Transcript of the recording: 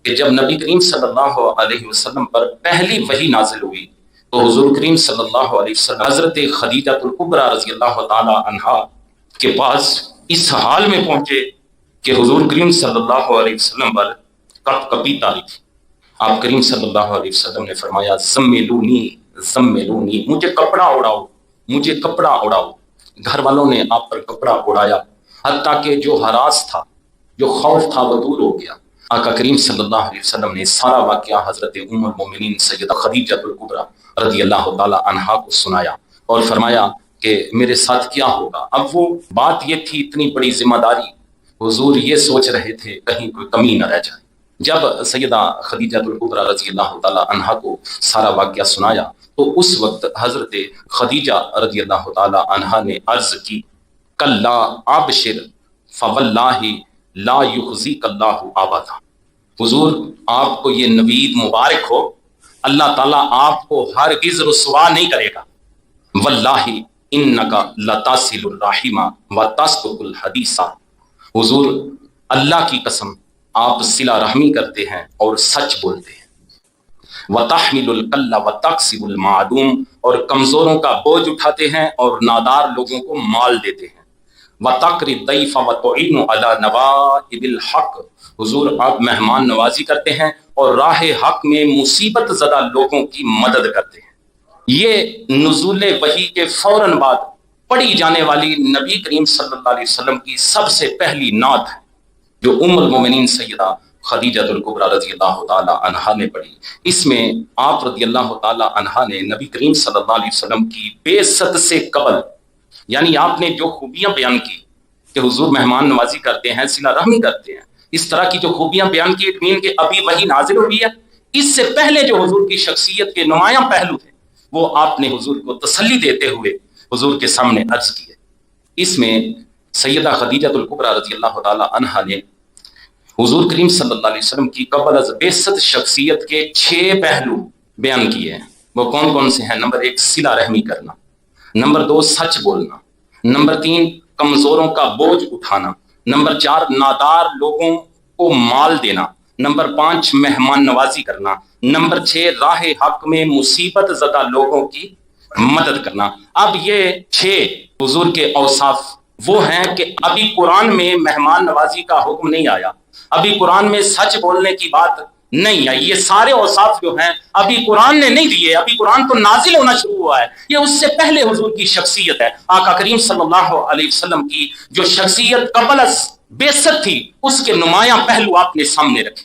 کہ جب نبی کریم صلی اللہ علیہ وسلم پر پہلی وحی نازل ہوئی تو حضور کریم صلی اللہ علیہ وسلم حضرت خدیجہ الکبریٰ رضی اللہ تعالی عنہا کے پاس اس حال میں پہنچے کہ حضور کریم صلی اللہ علیہ وسلم پر کپ کپی تاری تھی۔ آپ کریم صلی اللہ علیہ وسلم نے فرمایا زملونی زملونی، مجھے کپڑا اڑاؤ، مجھے کپڑا اڑاؤ۔ گھر والوں نے آپ پر کپڑا اڑایا، حتیٰ کہ جو ہراس تھا، جو خوف تھا، وہ دور ہو گیا۔ آقا کریم صلی اللہ علیہ وسلم نے سارا واقعہ حضرت ام المومنین سیدہ خدیجہ الکبریٰ رضی اللہ تعالی عنہا کو سنایا اور فرمایا کہ میرے ساتھ کیا ہوگا۔ اب وہ بات یہ تھی، اتنی بڑی ذمہ داری، حضور یہ سوچ رہے تھے کہیں کوئی کمی نہ رہ جائے۔ جب سیدہ خدیجہ الکبریٰ رضی اللہ تعالی عنہا کو سارا واقعہ سنایا تو اس وقت حضرت خدیجہ رضی اللہ تعالی عنہا نے عرض کی کلا ابشر فواللہ لا یخزیک اللہ ابدا، حضور آپ کو یہ نوید مبارک ہو، اللہ تعالیٰ آپ کو ہرگز رسوا نہیں کرے گا۔ واللہ انک لتصل الرحم وتسلک الحدیث، حضور اللہ کی قسم آپ صلہ رحمی کرتے ہیں اور سچ بولتے ہیں۔ وتحمل الکل وتکسب المعدوم، اور کمزوروں کا بوجھ اٹھاتے ہیں اور نادار لوگوں کو مال دیتے ہیں۔ وتقری الضیف وتعین علی نوائب الحق، حضور آپ مہمان نوازی کرتے ہیں اور راہ حق میں مصیبت زدہ لوگوں کی مدد کرتے ہیں۔ یہ نزول وحی کے فوراً بعد پڑھی جانے والی نبی کریم صلی اللہ علیہ وسلم کی سب سے پہلی نعت ہے جو ام المومنین سیدہ خدیجہ الکبریٰ رضی اللہ تعالی عنہا نے پڑھی۔ اس میں آپ رضی اللہ تعالی عنہا نے نبی کریم صلی اللہ علیہ وسلم کی بعثت سے قبل، یعنی آپ نے جو خوبیاں بیان کی کہ حضور مہمان نوازی کرتے ہیں، صلہ رحمی کرتے ہیں، اس طرح کی جو خوبیاں بیان کی، اٹ مین کہ ابھی وحی نازل ہوئی ہے، اس سے پہلے جو حضور کی شخصیت کے نمایاں پہلو تھے وہ آپ نے حضور کو تسلی دیتے ہوئے حضور کے سامنے عرض کیے۔ اس میں سیدہ خدیجہ الکبریٰ رضی اللہ تعالی عنہا نے حضور کریم صلی اللہ علیہ وسلم کی قبل از بعثت شخصیت کے 6 پہلو بیان کیے ہیں۔ وہ کون کون سے ہیں؟ نمبر 1 صلہ رحمی کرنا، نمبر 2 سچ بولنا، نمبر 3 کمزوروں کا بوجھ اٹھانا، نمبر 4 نادار لوگوں کو مال دینا، نمبر 5 مہمان نوازی کرنا، نمبر 6 راہ حق میں مصیبت زدہ لوگوں کی مدد کرنا۔ اب یہ 6 حضور کے اوصاف وہ ہیں کہ ابھی قرآن میں مہمان نوازی کا حکم نہیں آیا، ابھی قرآن میں سچ بولنے کی بات نہیں آئی۔ یہ سارے اوصاف جو ہیں ابھی قرآن نے نہیں دیے، ابھی قرآن تو نازل ہونا شروع ہوا ہے۔ یہ اس سے پہلے حضور کی شخصیت ہے۔ آقا کریم صلی اللہ علیہ وسلم کی جو شخصیت قبل از بعثت تھی، اس کے نمایاں پہلو آپ نے سامنے رکھے۔